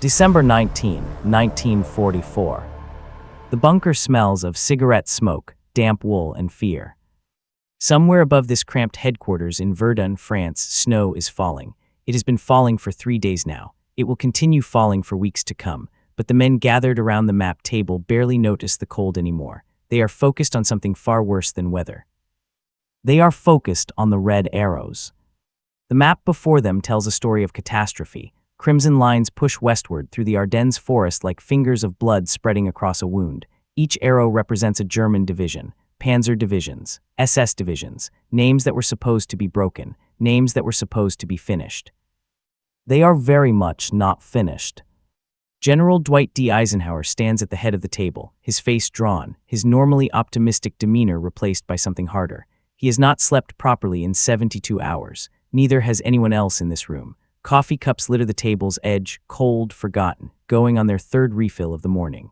December 19, 1944. The bunker smells of cigarette smoke, damp wool, and fear. Somewhere above this cramped headquarters in Verdun, France, snow is falling. It has been falling for 3 days now. It will continue falling for weeks to come, but the men gathered around the map table barely notice the cold anymore. They are focused on something far worse than weather. They are focused on the red arrows. The map before them tells a story of catastrophe. Crimson lines push westward through the Ardennes forest like fingers of blood spreading across a wound. Each arrow represents a German division, Panzer divisions, SS divisions, names that were supposed to be broken, names that were supposed to be finished. They are very much not finished. General Dwight D. Eisenhower stands at the head of the table, his face drawn, his normally optimistic demeanor replaced by something harder. He has not slept properly in 72 hours. Neither has anyone else in this room. Coffee cups litter the table's edge, cold, forgotten, going on their third refill of the morning.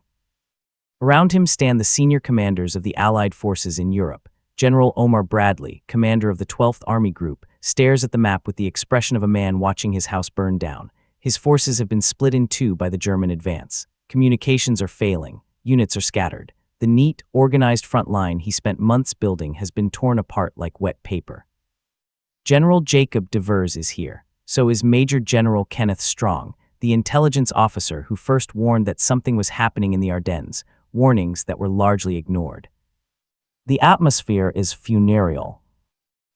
Around him stand the senior commanders of the Allied forces in Europe. General Omar Bradley, commander of the 12th Army Group, stares at the map with the expression of a man watching his house burn down. His forces have been split in two by the German advance. Communications are failing. Units are scattered. The neat, organized front line he spent months building has been torn apart like wet paper. General Jacob Devers is here. So is Major General Kenneth Strong, the intelligence officer who first warned that something was happening in the Ardennes, warnings that were largely ignored. The atmosphere is funereal.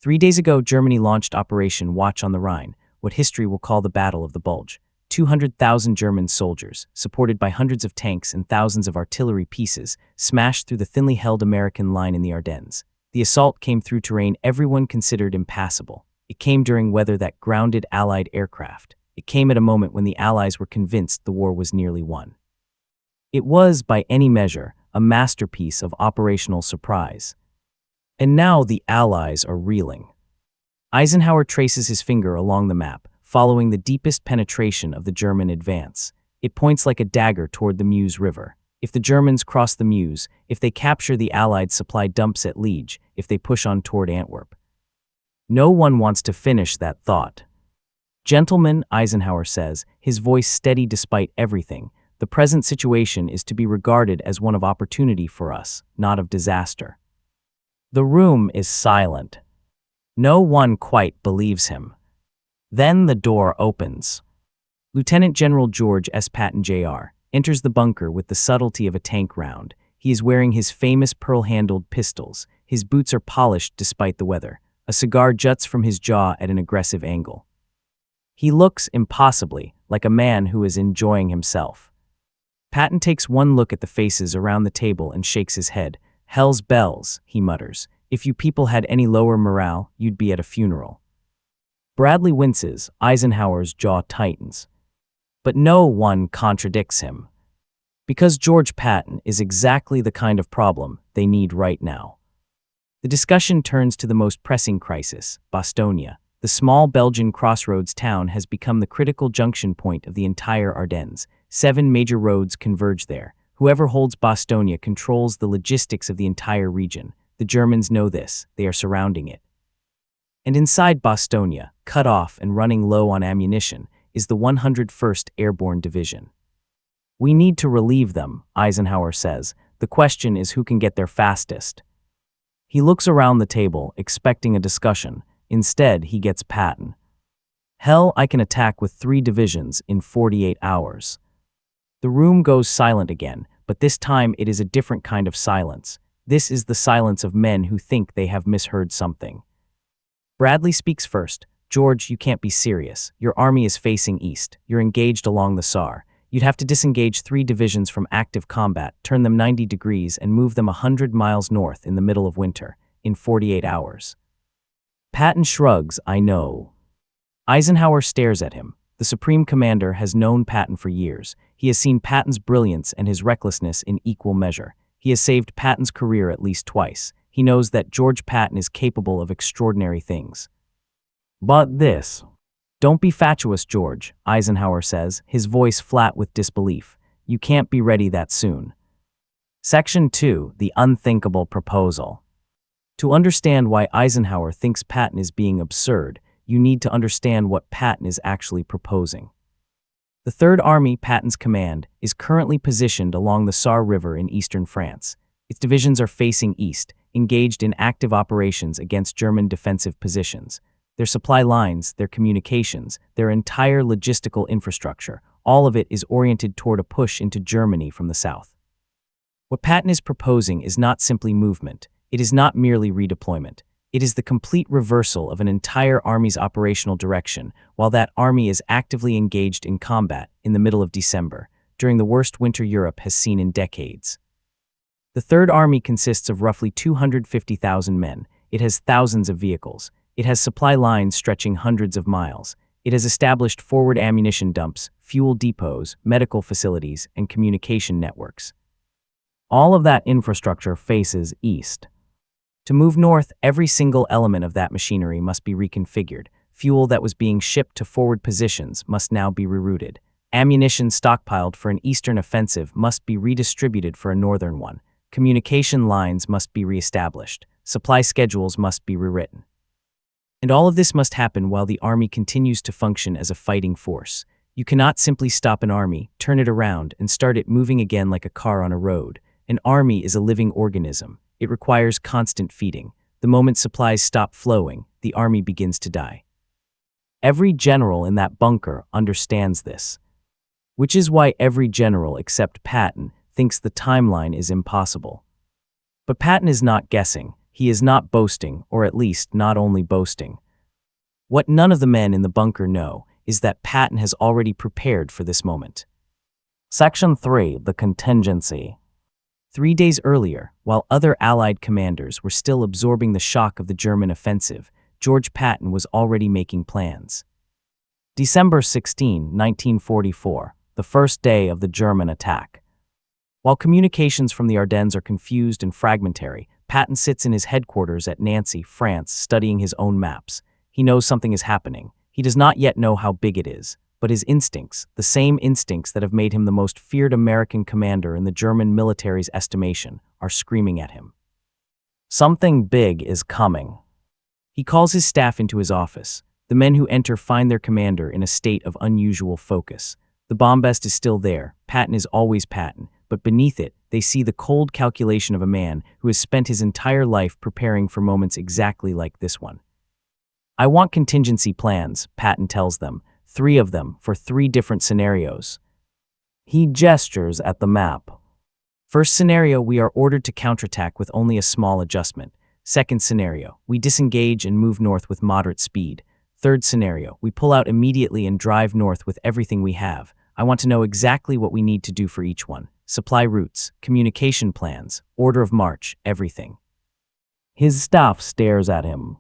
3 days ago, Germany launched Operation Watch on the Rhine, what history will call the Battle of the Bulge. 200,000 German soldiers, supported by hundreds of tanks and thousands of artillery pieces, smashed through the thinly held American line in the Ardennes. The assault came through terrain everyone considered impassable. It came during weather that grounded Allied aircraft. It came at a moment when the Allies were convinced the war was nearly won. It was, by any measure, a masterpiece of operational surprise. And now the Allies are reeling. Eisenhower traces his finger along the map, following the deepest penetration of the German advance. It points like a dagger toward the Meuse River. If the Germans cross the Meuse, if they capture the Allied supply dumps at Liege, if they push on toward Antwerp. No one wants to finish that thought. Gentlemen, Eisenhower says, his voice steady despite everything, the present situation is to be regarded as one of opportunity for us, not of disaster. The room is silent. No one quite believes him. Then the door opens. Lieutenant General George S. Patton, Jr., enters the bunker with the subtlety of a tank round. He is wearing his famous pearl-handled pistols. His boots are polished despite the weather. A cigar juts from his jaw at an aggressive angle. He looks, impossibly, like a man who is enjoying himself. Patton takes one look at the faces around the table and shakes his head. Hell's bells, he mutters. If you people had any lower morale, you'd be at a funeral. Bradley winces, Eisenhower's jaw tightens. But no one contradicts him. Because George Patton is exactly the kind of problem they need right now. The discussion turns to the most pressing crisis, Bastogne. The small Belgian crossroads town has become the critical junction point of the entire Ardennes. 7 major roads converge there. Whoever holds Bastogne controls the logistics of the entire region. The Germans know this. They are surrounding it. And inside Bastogne, cut off and running low on ammunition, is the 101st Airborne Division. We need to relieve them, Eisenhower says. The question is who can get there fastest. He looks around the table, expecting a discussion. Instead, he gets Patton. Hell, I can attack with 3 divisions in 48 hours. The room goes silent again, but this time it is a different kind of silence. This is the silence of men who think they have misheard something. Bradley speaks first. George, you can't be serious. Your army is facing east. You're engaged along the Saar. You'd have to disengage 3 divisions from active combat, turn them 90 degrees, and move them 100 miles north in the middle of winter, in 48 hours. Patton shrugs, I know. Eisenhower stares at him. The Supreme Commander has known Patton for years. He has seen Patton's brilliance and his recklessness in equal measure. He has saved Patton's career at least twice. He knows that George Patton is capable of extraordinary things. But this... Don't be fatuous, George, Eisenhower says, his voice flat with disbelief. You can't be ready that soon. Section 2, the unthinkable proposal. To understand why Eisenhower thinks Patton is being absurd, you need to understand what Patton is actually proposing. The Third Army, Patton's command, is currently positioned along the Sarre River in eastern France. Its divisions are facing east, engaged in active operations against German defensive positions. Their supply lines, their communications, their entire logistical infrastructure, all of it is oriented toward a push into Germany from the south. What Patton is proposing is not simply movement. It is not merely redeployment. It is the complete reversal of an entire army's operational direction, while that army is actively engaged in combat in the middle of December, during the worst winter Europe has seen in decades. The Third Army consists of roughly 250,000 men. It has thousands of vehicles. It has supply lines stretching hundreds of miles. It has established forward ammunition dumps, fuel depots, medical facilities, and communication networks. All of that infrastructure faces east. To move north, every single element of that machinery must be reconfigured. Fuel that was being shipped to forward positions must now be rerouted. Ammunition stockpiled for an eastern offensive must be redistributed for a northern one. Communication lines must be reestablished. Supply schedules must be rewritten. And all of this must happen while the army continues to function as a fighting force. You cannot simply stop an army, turn it around, and start it moving again like a car on a road. An army is a living organism. It requires constant feeding. The moment supplies stop flowing, the army begins to die. Every general in that bunker understands this, which is why every general except Patton thinks the timeline is impossible. But Patton is not guessing. He is not boasting, or at least not only boasting. What none of the men in the bunker know is that Patton has already prepared for this moment. Section 3. The Contingency. 3 days earlier, while other Allied commanders were still absorbing the shock of the German offensive, George Patton was already making plans. December 16, 1944, the first day of the German attack. While communications from the Ardennes are confused and fragmentary, Patton sits in his headquarters at Nancy, France, studying his own maps. He knows something is happening. He does not yet know how big it is, but his instincts, the same instincts that have made him the most feared American commander in the German military's estimation, are screaming at him. Something big is coming. He calls his staff into his office. The men who enter find their commander in a state of unusual focus. The bombast is still there. Patton is always Patton, but beneath it, they see the cold calculation of a man who has spent his entire life preparing for moments exactly like this one. I want contingency plans, Patton tells them, 3 of them for 3 different scenarios. He gestures at the map. First scenario, we are ordered to counterattack with only a small adjustment. Second scenario, we disengage and move north with moderate speed. Third scenario, we pull out immediately and drive north with everything we have. I want to know exactly what we need to do for each one. Supply routes, communication plans, order of march, everything. His staff stares at him.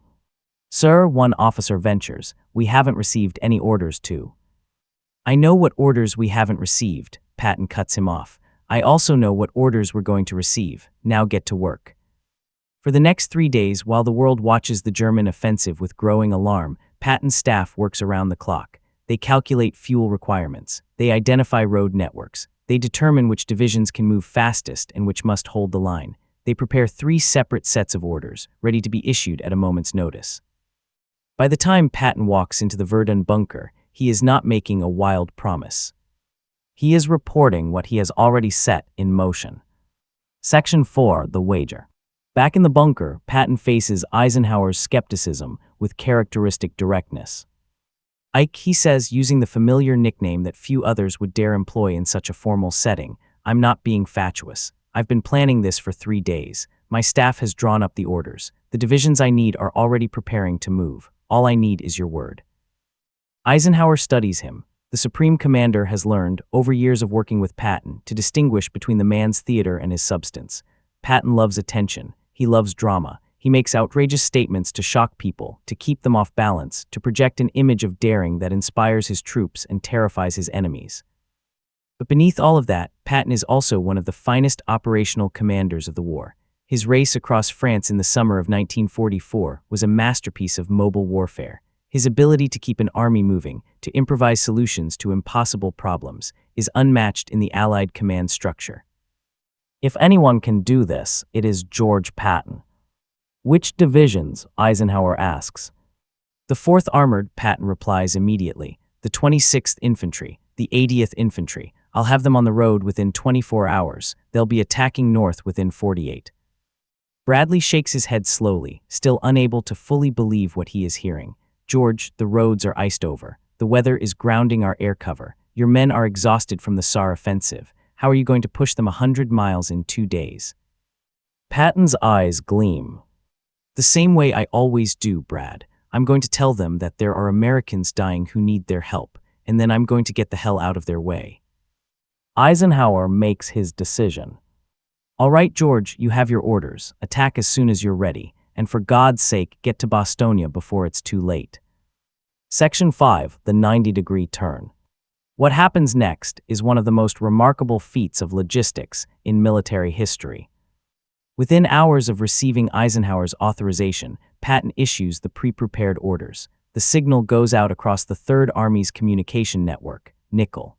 Sir, one officer ventures, we haven't received any orders to. I know what orders we haven't received, Patton cuts him off. I also know what orders we're going to receive. Now get to work. For the next 3 days, while the world watches the German offensive with growing alarm, Patton's staff works around the clock. They calculate fuel requirements. They identify road networks. They determine which divisions can move fastest and which must hold the line. They prepare 3 separate sets of orders, ready to be issued at a moment's notice. By the time Patton walks into the Verdun bunker, he is not making a wild promise. He is reporting what he has already set in motion. Section 4. The Wager. Back in the bunker, Patton faces Eisenhower's skepticism with characteristic directness. Ike, he says, using the familiar nickname that few others would dare employ in such a formal setting, I'm not being fatuous. I've been planning this for 3 days. My staff has drawn up the orders. The divisions I need are already preparing to move. All I need is your word. Eisenhower studies him. The Supreme Commander has learned, over years of working with Patton, to distinguish between the man's theater and his substance. Patton loves attention. He loves drama. He makes outrageous statements to shock people, to keep them off balance, to project an image of daring that inspires his troops and terrifies his enemies. But beneath all of that, Patton is also one of the finest operational commanders of the war. His race across France in the summer of 1944 was a masterpiece of mobile warfare. His ability to keep an army moving, to improvise solutions to impossible problems, is unmatched in the Allied command structure. If anyone can do this, it is George Patton. Which divisions? Eisenhower asks. The 4th Armored, Patton replies immediately. The 26th Infantry. The 80th Infantry. I'll have them on the road within 24 hours. They'll be attacking north within 48. Bradley shakes his head slowly, still unable to fully believe what he is hearing. George, the roads are iced over. The weather is grounding our air cover. Your men are exhausted from the SAR offensive. How are you going to push them 100 miles in 2 days? Patton's eyes gleam. The same way I always do, Brad. I'm going to tell them that there are Americans dying who need their help, and then I'm going to get the hell out of their way. Eisenhower makes his decision. All right, George, you have your orders. Attack as soon as you're ready, and for God's sake, get to Bostonia before it's too late. Section 5, the 90-degree turn. What happens next is one of the most remarkable feats of logistics in military history. Within hours of receiving Eisenhower's authorization, Patton issues the pre-prepared orders. The signal goes out across the Third Army's communication network, Nickel.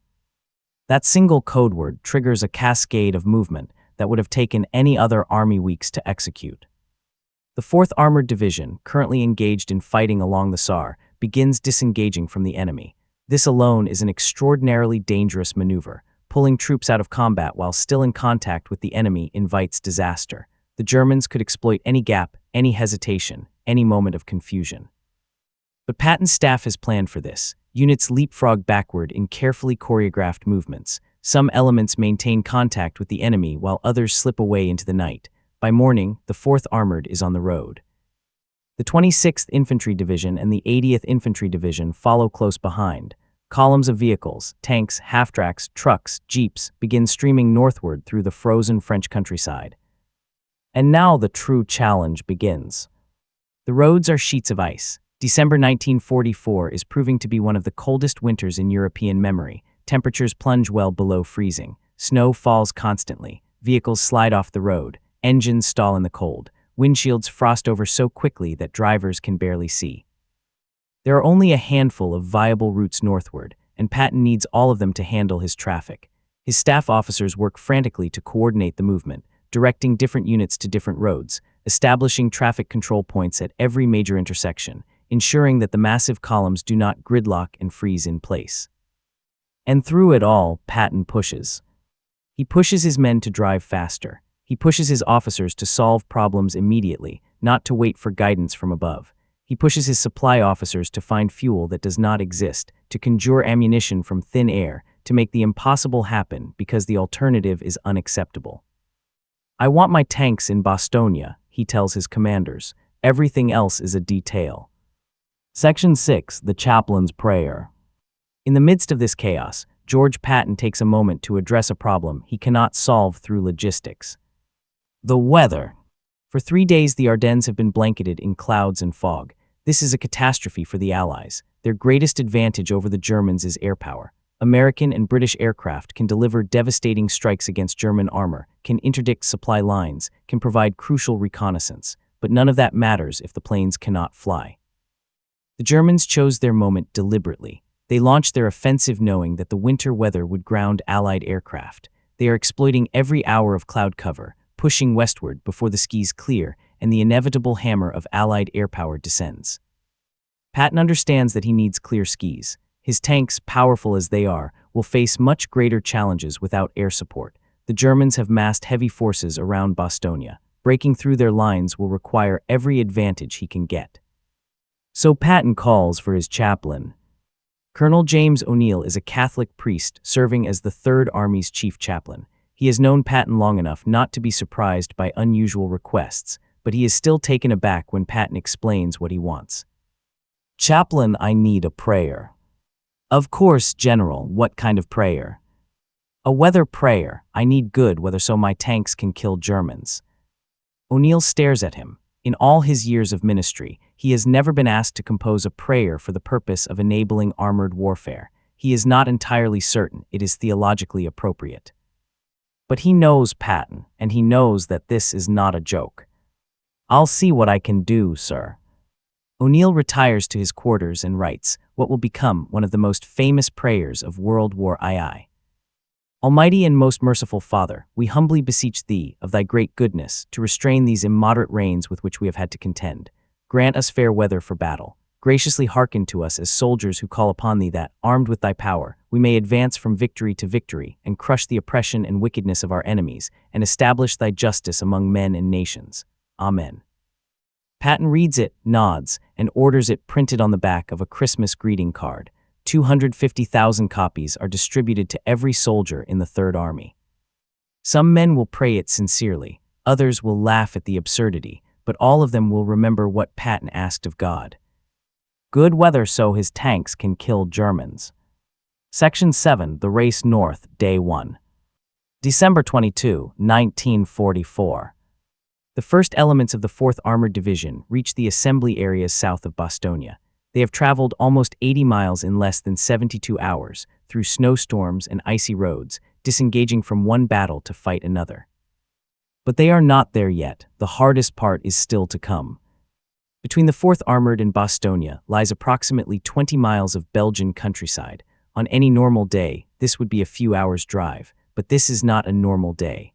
That single code word triggers a cascade of movement that would have taken any other army weeks to execute. The 4th Armored Division, currently engaged in fighting along the SAR, begins disengaging from the enemy. This alone is an extraordinarily dangerous maneuver. Pulling troops out of combat while still in contact with the enemy invites disaster. The Germans could exploit any gap, any hesitation, any moment of confusion. But Patton's staff has planned for this. Units leapfrog backward in carefully choreographed movements. Some elements maintain contact with the enemy while others slip away into the night. By morning, the 4th Armored is on the road. The 26th Infantry Division and the 80th Infantry Division follow close behind. Columns of vehicles, tanks, half-tracks, trucks, jeeps begin streaming northward through the frozen French countryside. And now the true challenge begins. The roads are sheets of ice. December 1944 is proving to be one of the coldest winters in European memory. Temperatures plunge well below freezing. Snow falls constantly. Vehicles slide off the road. Engines stall in the cold. Windshields frost over so quickly that drivers can barely see. There are only a handful of viable routes northward, and Patton needs all of them to handle his traffic. His staff officers work frantically to coordinate the movement, directing different units to different roads, establishing traffic control points at every major intersection, ensuring that the massive columns do not gridlock and freeze in place. And through it all, Patton pushes. He pushes his men to drive faster. He pushes his officers to solve problems immediately, not to wait for guidance from above. He pushes his supply officers to find fuel that does not exist, to conjure ammunition from thin air, to make the impossible happen because the alternative is unacceptable. I want my tanks in Bostonia, he tells his commanders. Everything else is a detail. Section 6, the Chaplain's Prayer. In the midst of this chaos, George Patton takes a moment to address a problem he cannot solve through logistics. The weather. For 3 days, the Ardennes have been blanketed in clouds and fog. This is a catastrophe for the Allies. Their greatest advantage over the Germans is air power. American and British aircraft can deliver devastating strikes against German armor, can interdict supply lines, can provide crucial reconnaissance, but none of that matters if the planes cannot fly. The Germans chose their moment deliberately. They launched their offensive knowing that the winter weather would ground Allied aircraft. They are exploiting every hour of cloud cover, pushing westward before the skies clear and the inevitable hammer of Allied air power descends. Patton understands that he needs clear skies. His tanks, powerful as they are, will face much greater challenges without air support. The Germans have massed heavy forces around Bostonia. Breaking through their lines will require every advantage he can get. So Patton calls for his chaplain. Colonel James O'Neill is a Catholic priest serving as the Third Army's chief chaplain. He has known Patton long enough not to be surprised by unusual requests, but he is still taken aback when Patton explains what he wants. Chaplain, I need a prayer. Of course, General, what kind of prayer? A weather prayer. I need good weather so my tanks can kill Germans. O'Neill stares at him. In all his years of ministry, he has never been asked to compose a prayer for the purpose of enabling armored warfare. He is not entirely certain it is theologically appropriate. But he knows Patton, and he knows that this is not a joke. I'll see what I can do, sir. O'Neill retires to his quarters and writes what will become one of the most famous prayers of World War II. Almighty and most merciful Father, we humbly beseech Thee, of Thy great goodness, to restrain these immoderate rains with which we have had to contend. Grant us fair weather for battle. graciously hearken to us as soldiers who call upon thee that, armed with thy power, we may advance from victory to victory, and crush the oppression and wickedness of our enemies, and establish thy justice among men and nations. Amen. Patton reads it, nods, and orders it printed on the back of a Christmas greeting card. 250,000 copies are distributed to every soldier in the Third Army. Some men will pray it sincerely, others will laugh at the absurdity, but all of them will remember what Patton asked of God. Good weather so his tanks can kill Germans. Section 7, The Race North, Day 1. December 22, 1944. The first elements of the 4th Armored Division reached the assembly areas south of Bastogne. They have traveled almost 80 miles in less than 72 hours, through snowstorms and icy roads, disengaging from one battle to fight another. But they are not there yet. The hardest part is still to come. Between the 4th Armored and Bastogne lies approximately 20 miles of Belgian countryside. On any normal day, this would be a few hours' drive, but this is not a normal day.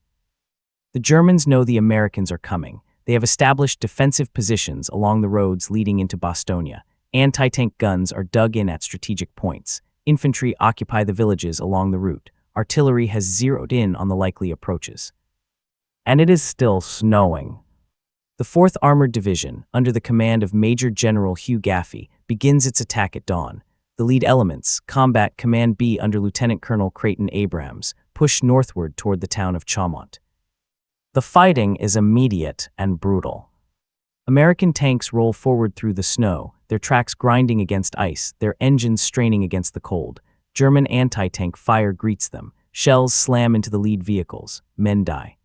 The Germans know the Americans are coming. They have established defensive positions along the roads leading into Bastogne. Anti-tank guns are dug in at strategic points. Infantry occupy the villages along the route. Artillery has zeroed in on the likely approaches. And it is still snowing. The 4th Armored Division, under the command of Major General Hugh Gaffey, begins its attack at dawn. The lead elements, Combat Command B under Lieutenant Colonel Creighton Abrams, push northward toward the town of Chaumont. The fighting is immediate and brutal. American tanks roll forward through the snow, their tracks grinding against ice, their engines straining against the cold. German anti-tank fire greets them. Shells slam into the lead vehicles. Men die.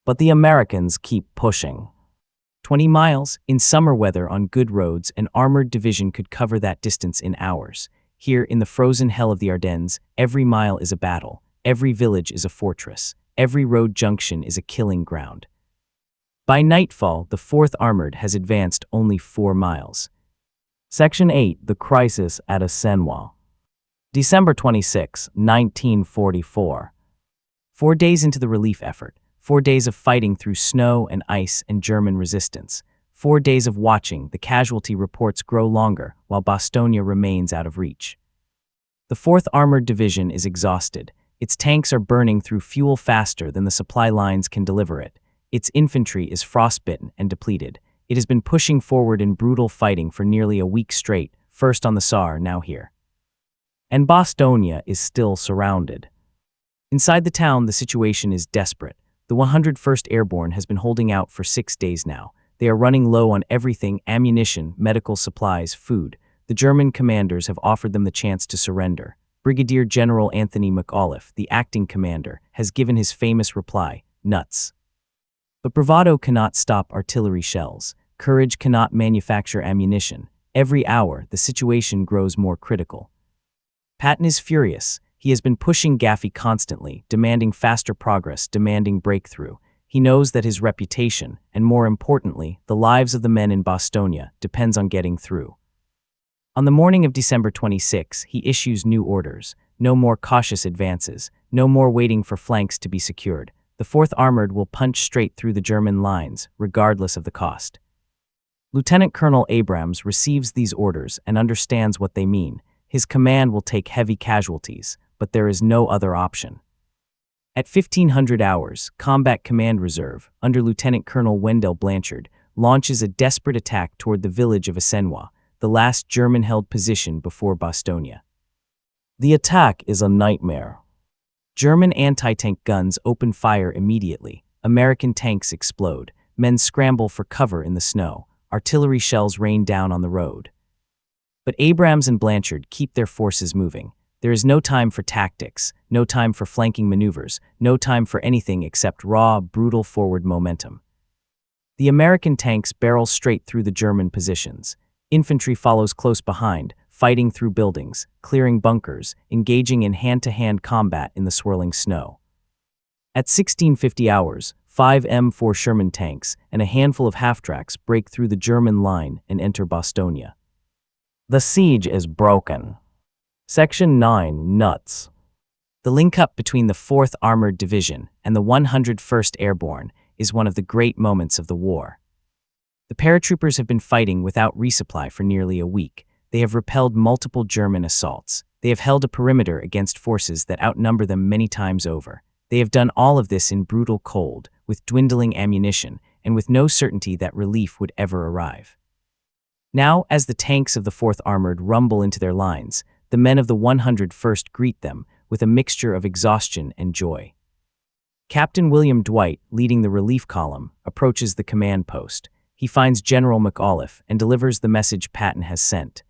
But the Americans keep pushing. 20 miles, in summer weather on good roads, an armored division could cover that distance in hours. Here, in the frozen hell of the Ardennes, every mile is a battle. Every village is a fortress. Every road junction is a killing ground. By nightfall, the 4th Armored has advanced only 4 miles. Section 8, The Crisis at Eisenhower. December 26, 1944. 4 days into the relief effort. 4 days of fighting through snow and ice and German resistance. 4 days of watching the casualty reports grow longer while Bastogne remains out of reach. The 4th Armored Division is exhausted. Its tanks are burning through fuel faster than the supply lines can deliver it. Its infantry is frostbitten and depleted. It has been pushing forward in brutal fighting for nearly a week straight, first on the Saar, now here. And Bastogne is still surrounded. Inside the town, the situation is desperate. The 101st Airborne has been holding out for 6 days now. They are running low on everything: ammunition, medical supplies, food. The German commanders have offered them the chance to surrender. Brigadier General Anthony McAuliffe, the acting commander, has given his famous reply, "Nuts." But bravado cannot stop artillery shells. Courage cannot manufacture ammunition. Every hour, the situation grows more critical. Patton is furious. He has been pushing Gaffey constantly, demanding faster progress, demanding breakthrough. He knows that his reputation, and more importantly, the lives of the men in Bastogne, depends on getting through. On the morning of December 26, he issues new orders. No more cautious advances. No more waiting for flanks to be secured. The 4th Armored will punch straight through the German lines, regardless of the cost. Lieutenant Colonel Abrams receives these orders and understands what they mean. His command will take heavy casualties, but there is no other option. At 1500 hours, Combat Command Reserve, under Lieutenant Colonel Wendell Blanchard, launches a desperate attack toward the village of Eisenhower, the last German-held position before Bastogne. The attack is a nightmare. German anti-tank guns open fire immediately. American tanks explode. Men scramble for cover in the snow. Artillery shells rain down on the road. But Abrams and Blanchard keep their forces moving. There is no time for tactics, no time for flanking maneuvers, no time for anything except raw, brutal forward momentum. The American tanks barrel straight through the German positions. Infantry follows close behind, fighting through buildings, clearing bunkers, engaging in hand-to-hand combat in the swirling snow. At 1650 hours, 5 M4 Sherman tanks and a handful of half-tracks break through the German line and enter Bastogne. The siege is broken. Section 9, Nuts. The link-up between the 4th Armored Division and the 101st Airborne is one of the great moments of the war. The paratroopers have been fighting without resupply for nearly a week. They have repelled multiple German assaults. They have held a perimeter against forces that outnumber them many times over. They have done all of this in brutal cold, with dwindling ammunition, and with no certainty that relief would ever arrive. Now, as the tanks of the 4th Armored rumble into their lines, the men of the 101st greet them with a mixture of exhaustion and joy. Captain William Dwight, leading the relief column, approaches the command post. He finds General McAuliffe and delivers the message Patton has sent.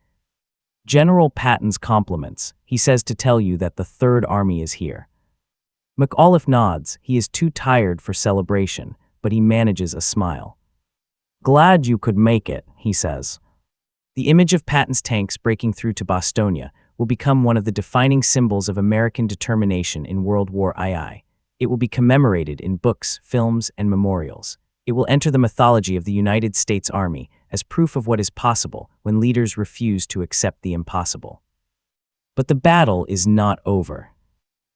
General Patton's compliments. He says to tell you that the 3rd Army is here. McAuliffe nods. He is too tired for celebration, but he manages a smile. Glad you could make it, he says. The image of Patton's tanks breaking through to Bostonia will become one of the defining symbols of American determination in World War II. It will be commemorated in books, films, and memorials. It will enter the mythology of the United States Army as proof of what is possible when leaders refuse to accept the impossible. But the battle is not over.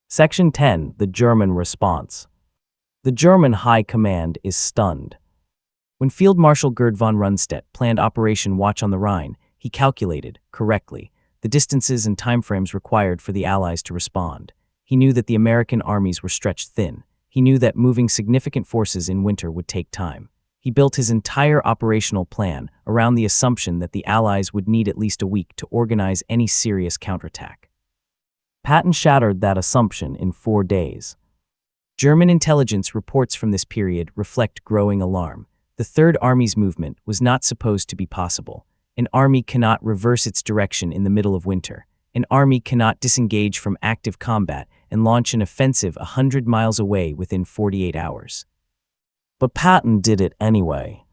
Section 10, the German response. The German High Command is stunned. When Field Marshal Gerd von Rundstedt planned Operation Watch on the Rhine, he calculated, correctly, the distances and timeframes required for the Allies to respond. He knew that the American armies were stretched thin. He knew that moving significant forces in winter would take time. He built his entire operational plan around the assumption that the Allies would need at least a week to organize any serious counterattack. Patton shattered that assumption in 4 days. German intelligence reports from this period reflect growing alarm. The 3rd Army's movement was not supposed to be possible. An army cannot reverse its direction in the middle of winter. An army cannot disengage from active combat and launch an offensive 100 miles away within 48 hours. But Patton did it anyway.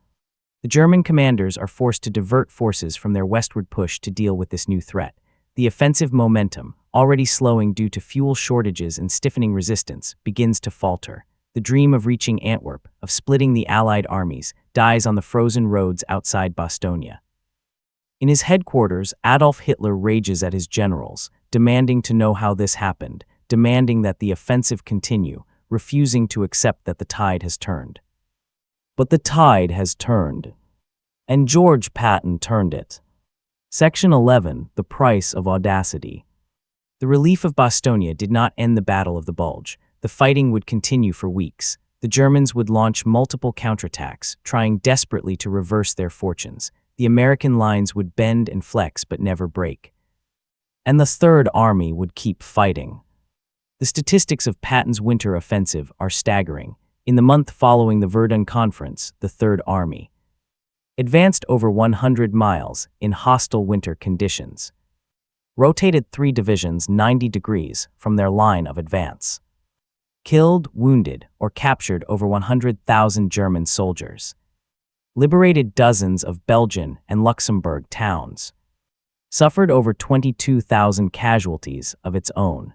The German commanders are forced to divert forces from their westward push to deal with this new threat. The offensive momentum, already slowing due to fuel shortages and stiffening resistance, begins to falter. The dream of reaching Antwerp, of splitting the Allied armies, dies on the frozen roads outside Bostonia. In his headquarters, Adolf Hitler rages at his generals, demanding to know how this happened, demanding that the offensive continue, refusing to accept that the tide has turned. But the tide has turned. And George Patton turned it. Section 11, the price of audacity. The relief of Bostonia did not end the Battle of the Bulge. The fighting would continue for weeks. The Germans would launch multiple counterattacks, trying desperately to reverse their fortunes. The American lines would bend and flex but never break. And the 3rd Army would keep fighting. The statistics of Patton's winter offensive are staggering. In the month following the Verdun Conference, the 3rd Army advanced over 100 miles in hostile winter conditions, rotated 3 divisions 90 degrees from their line of advance, killed, wounded, or captured over 100,000 German soldiers, liberated dozens of Belgian and Luxembourg towns, suffered over 22,000 casualties of its own.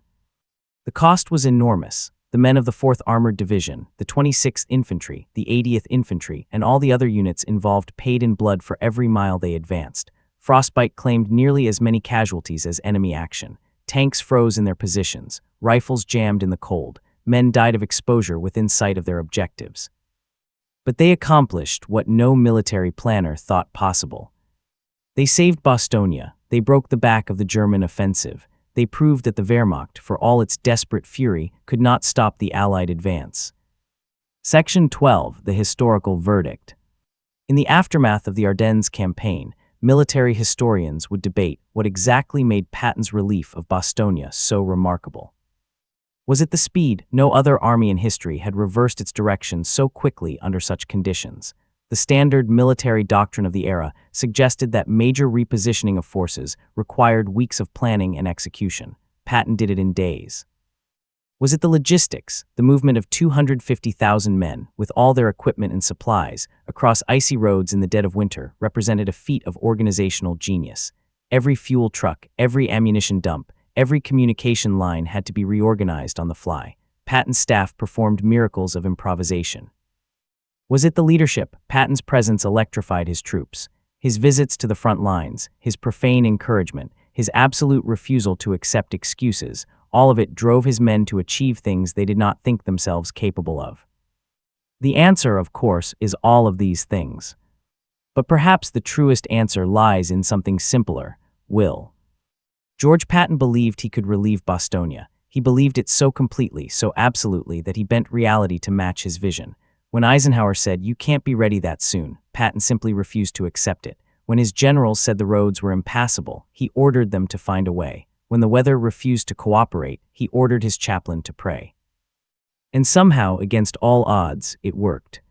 The cost was enormous. The men of the 4th Armored Division, the 26th Infantry, the 80th Infantry, and all the other units involved paid in blood for every mile they advanced. Frostbite claimed nearly as many casualties as enemy action. Tanks froze in their positions, rifles jammed in the cold, men died of exposure within sight of their objectives. But they accomplished what no military planner thought possible. They saved Bostonia. They broke the back of the German offensive. They proved that the Wehrmacht, for all its desperate fury, could not stop the Allied advance. Section 12, the historical verdict. In the aftermath of the Ardennes campaign, military historians would debate what exactly made Patton's relief of Bostonia so remarkable. Was it the speed? No other army in history had reversed its direction so quickly under such conditions. The standard military doctrine of the era suggested that major repositioning of forces required weeks of planning and execution. Patton did it in days. Was it the logistics, the movement of 250,000 men, with all their equipment and supplies, across icy roads in the dead of winter, represented a feat of organizational genius? Every fuel truck, every ammunition dump, every communication line had to be reorganized on the fly. Patton's staff performed miracles of improvisation. Was it the leadership? Patton's presence electrified his troops. His visits to the front lines, his profane encouragement, his absolute refusal to accept excuses, all of it drove his men to achieve things they did not think themselves capable of. The answer, of course, is all of these things. But perhaps the truest answer lies in something simpler: will. George Patton believed he could relieve Bostonia. He believed it so completely, so absolutely, that he bent reality to match his vision. When Eisenhower said, "You can't be ready that soon," Patton simply refused to accept it. When his generals said the roads were impassable, he ordered them to find a way. When the weather refused to cooperate, he ordered his chaplain to pray. And somehow, against all odds, it worked.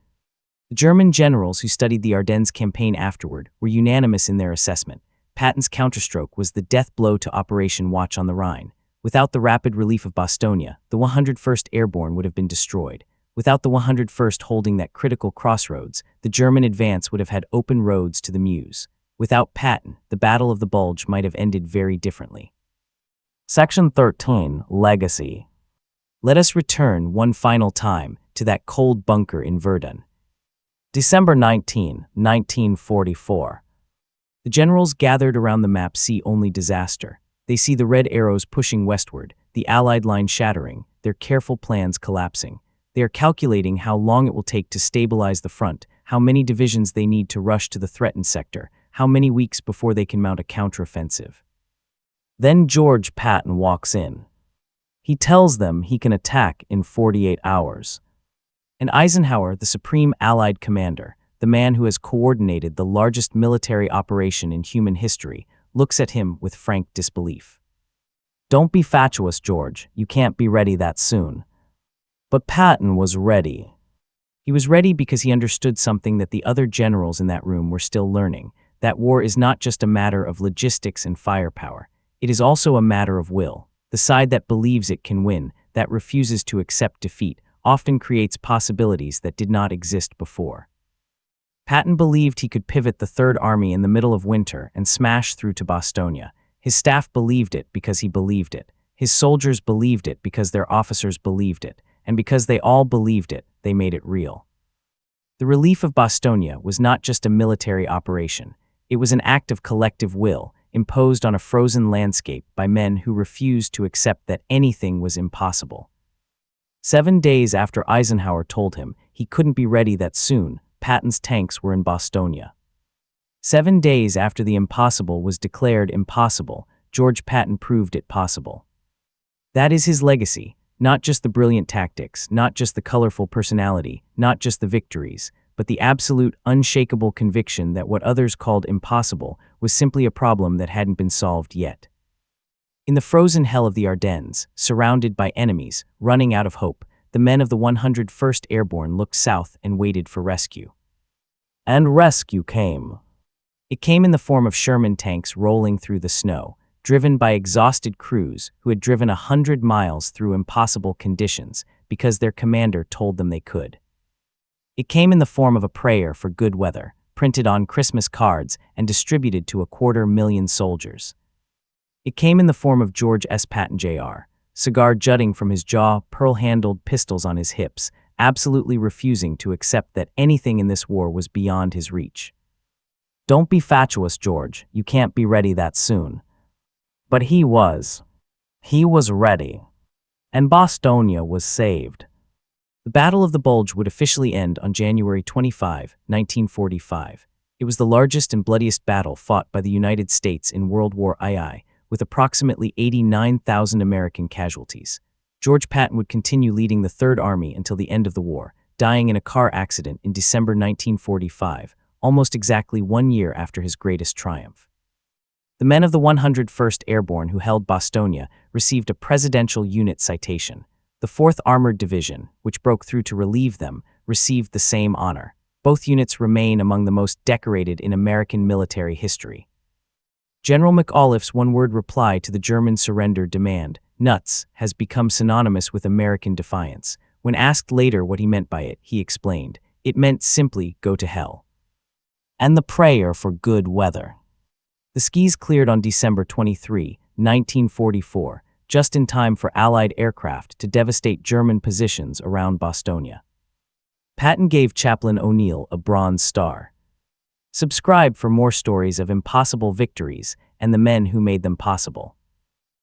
The German generals who studied the Ardennes campaign afterward were unanimous in their assessment. Patton's counterstroke was the death blow to Operation Watch on the Rhine. Without the rapid relief of Bostonia, the 101st Airborne would have been destroyed. Without the 101st holding that critical crossroads, the German advance would have had open roads to the Meuse. Without Patton, the Battle of the Bulge might have ended very differently. Section 13, Legacy. Let us return one final time to that cold bunker in Verdun. December 19, 1944. The generals gathered around the map see only disaster. They see the red arrows pushing westward, the Allied line shattering, their careful plans collapsing. They are calculating how long it will take to stabilize the front, how many divisions they need to rush to the threatened sector, how many weeks before they can mount a counteroffensive. Then George Patton walks in. He tells them he can attack in 48 hours. And Eisenhower, the supreme Allied commander, the man who has coordinated the largest military operation in human history, looks at him with frank disbelief. "Don't be fatuous, George. You can't be ready that soon." But Patton was ready. He was ready because he understood something that the other generals in that room were still learning: that war is not just a matter of logistics and firepower. It is also a matter of will. The side that believes it can win, that refuses to accept defeat, often creates possibilities that did not exist before. Patton believed he could pivot the Third Army in the middle of winter and smash through to Bostonia. His staff believed it because he believed it. His soldiers believed it because their officers believed it. And because they all believed it, they made it real. The relief of Bostonia was not just a military operation. It was an act of collective will, imposed on a frozen landscape by men who refused to accept that anything was impossible. 7 days after Eisenhower told him he couldn't be ready that soon, Patton's tanks were in Bostonia. 7 days after the impossible was declared impossible, George Patton proved it possible. That is his legacy, not just the brilliant tactics, not just the colorful personality, not just the victories, but the absolute, unshakable conviction that what others called impossible was simply a problem that hadn't been solved yet. In the frozen hell of the Ardennes, surrounded by enemies, running out of hope, the men of the 101st Airborne looked south and waited for rescue. And rescue came. It came in the form of Sherman tanks rolling through the snow, driven by exhausted crews who had driven 100 miles through impossible conditions because their commander told them they could. It came in the form of a prayer for good weather, printed on Christmas cards and distributed to 250,000 soldiers. It came in the form of George S. Patton Jr., cigar jutting from his jaw, pearl-handled pistols on his hips, absolutely refusing to accept that anything in this war was beyond his reach. "Don't be fatuous, George. You can't be ready that soon." But he was. He was ready. And Bostonia was saved. The Battle of the Bulge would officially end on January 25, 1945. It was the largest and bloodiest battle fought by the United States in World War II, with approximately 89,000 American casualties. George Patton would continue leading the Third Army until the end of the war, dying in a car accident in December 1945, almost exactly 1 year after his greatest triumph. The men of the 101st Airborne who held Bostonia received a Presidential Unit Citation. The 4th Armored Division, which broke through to relieve them, received the same honor. Both units remain among the most decorated in American military history. General McAuliffe's one-word reply to the German surrender demand, "nuts," has become synonymous with American defiance. When asked later what he meant by it, he explained, "It meant simply go to hell." And the prayer for good weather. The skis cleared on December 23, 1944, just in time for Allied aircraft to devastate German positions around Bostonia. Patton gave Chaplain O'Neill a Bronze Star. Subscribe for more stories of impossible victories and the men who made them possible.